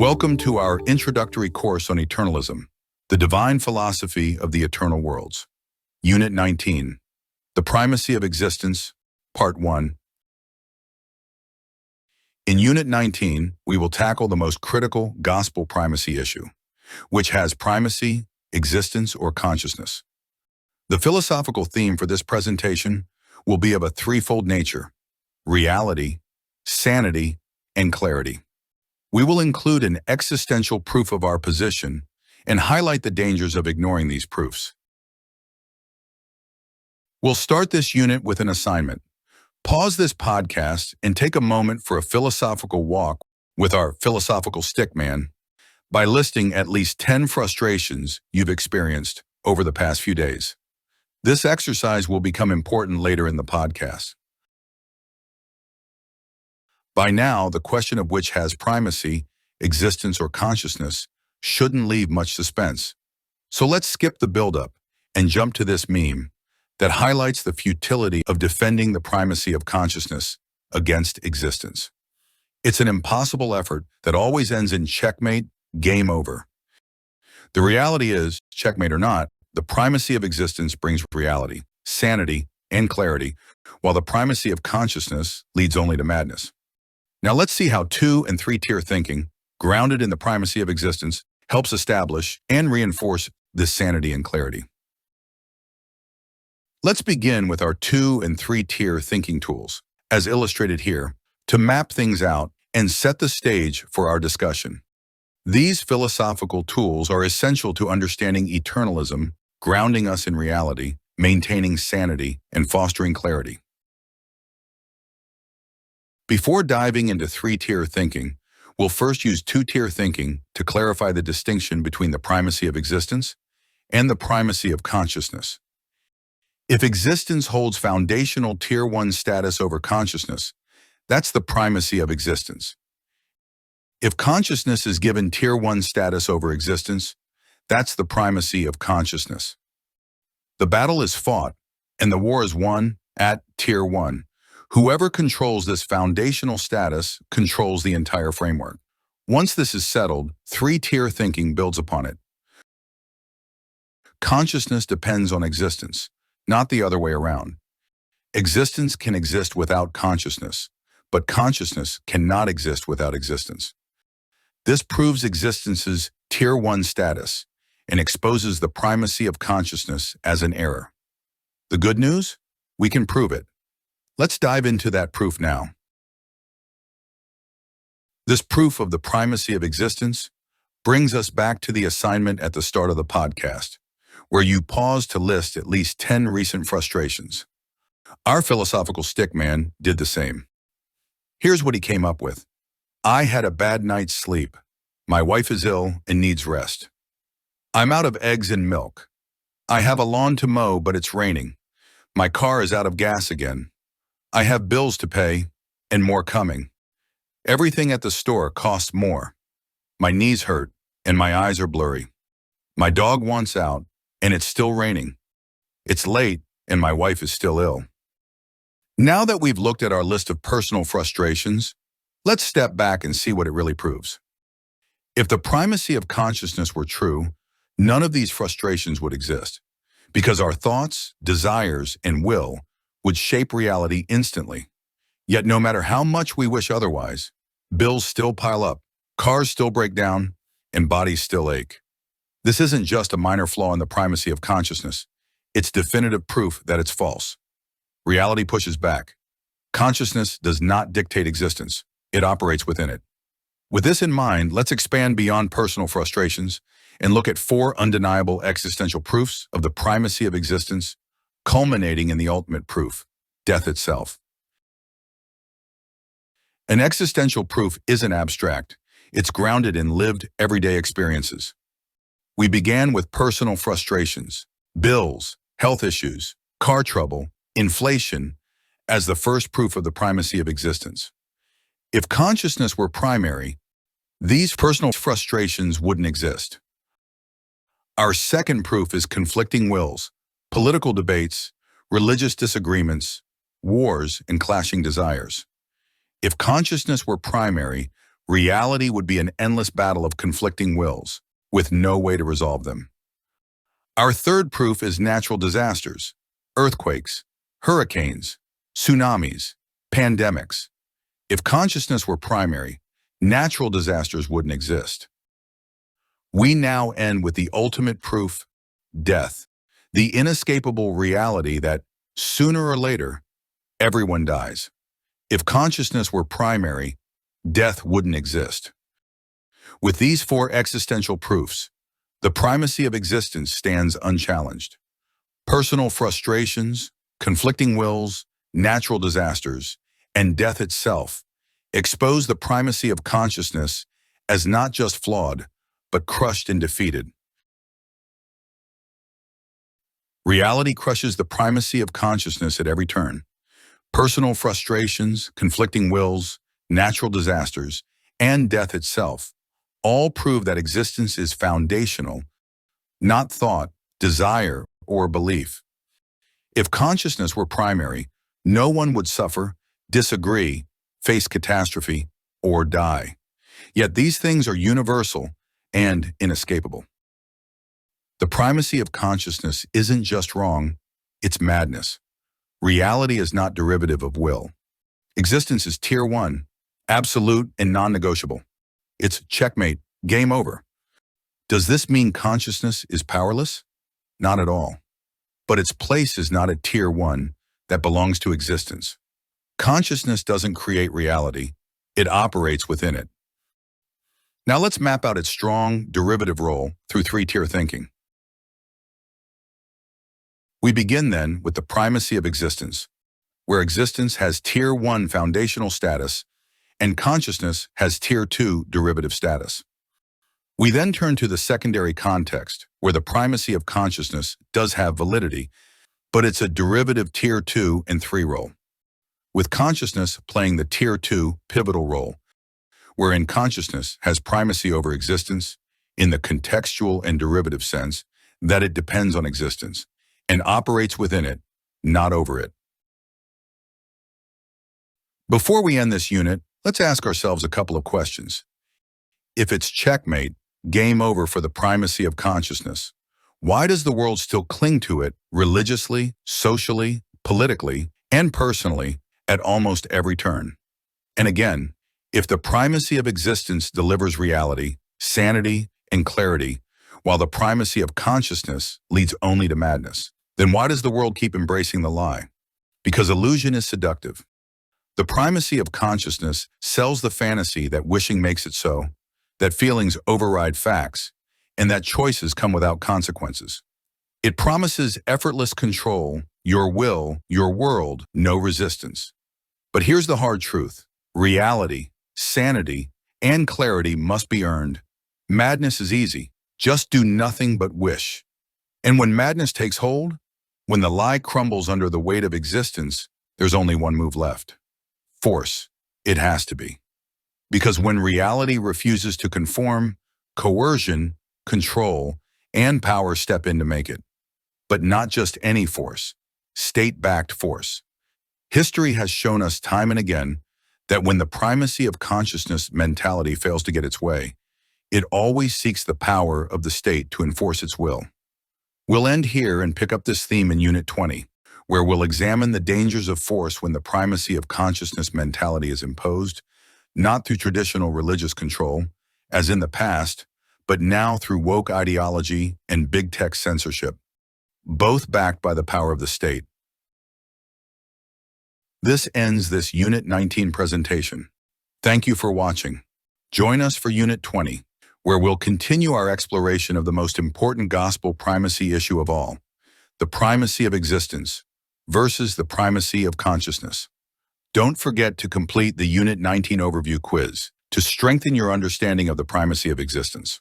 Welcome to our introductory course on Eternalism, the divine philosophy of the eternal worlds. Unit 19, The Primacy of Existence, Part 1. In Unit 19, we will tackle the most critical gospel primacy issue, which has primacy, existence, or consciousness. The philosophical theme for this presentation will be of a threefold nature: reality, sanity, and clarity. We will include an existential proof of our position and highlight the dangers of ignoring these proofs. We'll start this unit with an assignment. Pause this podcast and take a moment for a philosophical walk with our philosophical stickman by listing at least 10 frustrations you've experienced over the past few days. This exercise will become important later in the podcast. By now, the question of which has primacy, existence, or consciousness shouldn't leave much suspense. So let's skip the buildup and jump to this meme that highlights the futility of defending the primacy of consciousness against existence. It's an impossible effort that always ends in checkmate, game over. The reality is, checkmate or not, the primacy of existence brings reality, sanity, and clarity, while the primacy of consciousness leads only to madness. Now let's see how 2- and 3-tier thinking, grounded in the primacy of existence, helps establish and reinforce this sanity and clarity. Let's begin with our 2- and 3-tier thinking tools, as illustrated here, to map things out and set the stage for our discussion. These philosophical tools are essential to understanding eternalism, grounding us in reality, maintaining sanity, and fostering clarity. Before diving into 3-tier thinking, we'll first use 2-tier thinking to clarify the distinction between the primacy of existence and the primacy of consciousness. If existence holds foundational Tier 1 status over consciousness, that's the primacy of existence. If consciousness is given Tier 1 status over existence, that's the primacy of consciousness. The battle is fought, and the war is won at Tier 1. Whoever controls this foundational status controls the entire framework. Once this is settled, 3-tier thinking builds upon it. Consciousness depends on existence, not the other way around. Existence can exist without consciousness, but consciousness cannot exist without existence. This proves existence's Tier 1 status and exposes the primacy of consciousness as an error. The good news? We can prove it. Let's dive into that proof now. This proof of the primacy of existence brings us back to the assignment at the start of the podcast, where you paused to list at least 10 recent frustrations. Our philosophical stickman did the same. Here's what he came up with. I had a bad night's sleep. My wife is ill and needs rest. I'm out of eggs and milk. I have a lawn to mow, but it's raining. My car is out of gas again. I have bills to pay, and more coming. Everything at the store costs more. My knees hurt, and my eyes are blurry. My dog wants out, and it's still raining. It's late, and my wife is still ill. Now that we've looked at our list of personal frustrations, let's step back and see what it really proves. If the primacy of consciousness were true, none of these frustrations would exist, because our thoughts, desires, and will would shape reality instantly. Yet no matter how much we wish otherwise, bills still pile up, cars still break down, and bodies still ache. This isn't just a minor flaw in the primacy of consciousness. It's definitive proof that it's false. Reality pushes back. Consciousness does not dictate existence. It operates within it. With this in mind, let's expand beyond personal frustrations and look at 4 undeniable existential proofs of the primacy of existence, culminating in the ultimate proof, death itself. An existential proof isn't abstract. It's grounded in lived, everyday experiences. We began with personal frustrations, bills, health issues, car trouble, inflation, as the first proof of the primacy of existence. If consciousness were primary, these personal frustrations wouldn't exist. Our second proof is conflicting wills, political debates, religious disagreements, wars, and clashing desires. If consciousness were primary, reality would be an endless battle of conflicting wills, with no way to resolve them. Our third proof is natural disasters, earthquakes, hurricanes, tsunamis, pandemics. If consciousness were primary, natural disasters wouldn't exist. We now end with the ultimate proof, death, the inescapable reality that, sooner or later, everyone dies. If consciousness were primary, death wouldn't exist. With these four existential proofs, the primacy of existence stands unchallenged. Personal frustrations, conflicting wills, natural disasters, and death itself expose the primacy of consciousness as not just flawed, but crushed and defeated. Reality crushes the primacy of consciousness at every turn. Personal frustrations, conflicting wills, natural disasters, and death itself all prove that existence is foundational, not thought, desire, or belief. If consciousness were primary, no one would suffer, disagree, face catastrophe, or die. Yet these things are universal and inescapable. The primacy of consciousness isn't just wrong, it's madness. Reality is not derivative of will. Existence is tier one, absolute and non-negotiable. It's checkmate, game over. Does this mean consciousness is powerless? Not at all. But its place is not at tier one that belongs to existence. Consciousness doesn't create reality, it operates within it. Now let's map out its strong, derivative role through three-tier thinking. We begin then with the primacy of existence, where existence has tier one foundational status and consciousness has tier two derivative status. We then turn to the secondary context, where the primacy of consciousness does have validity, but it's a derivative tier 2 and 3 role, with consciousness playing the tier 2 pivotal role, wherein consciousness has primacy over existence in the contextual and derivative sense that it depends on existence and operates within it, not over it. Before we end this unit, let's ask ourselves a couple of questions. If it's checkmate, game over for the primacy of consciousness, why does the world still cling to it religiously, socially, politically, and personally at almost every turn? And again, if the primacy of existence delivers reality, sanity, and clarity, while the primacy of consciousness leads only to madness, then why does the world keep embracing the lie? Because illusion is seductive. The primacy of consciousness sells the fantasy that wishing makes it so, that feelings override facts, and that choices come without consequences. It promises effortless control, your will, your world, no resistance. But here's the hard truth. Reality, sanity, and clarity must be earned. Madness is easy. Just do nothing but wish. And when madness takes hold, when the lie crumbles under the weight of existence, there's only one move left. Force. It has to be. Because when reality refuses to conform, coercion, control, and power step in to make it. But not just any force, state-backed force. History has shown us time and again that when the primacy of consciousness mentality fails to get its way, it always seeks the power of the state to enforce its will. We'll end here and pick up this theme in Unit 20, where we'll examine the dangers of force when the primacy of consciousness mentality is imposed, not through traditional religious control, as in the past, but now through woke ideology and big tech censorship, both backed by the power of the state. This ends this Unit 19 presentation. Thank you for watching. Join us for Unit 20, where we'll continue our exploration of the most important gospel primacy issue of all, the primacy of existence versus the primacy of consciousness. Don't forget to complete the Unit 19 overview quiz to strengthen your understanding of the primacy of existence.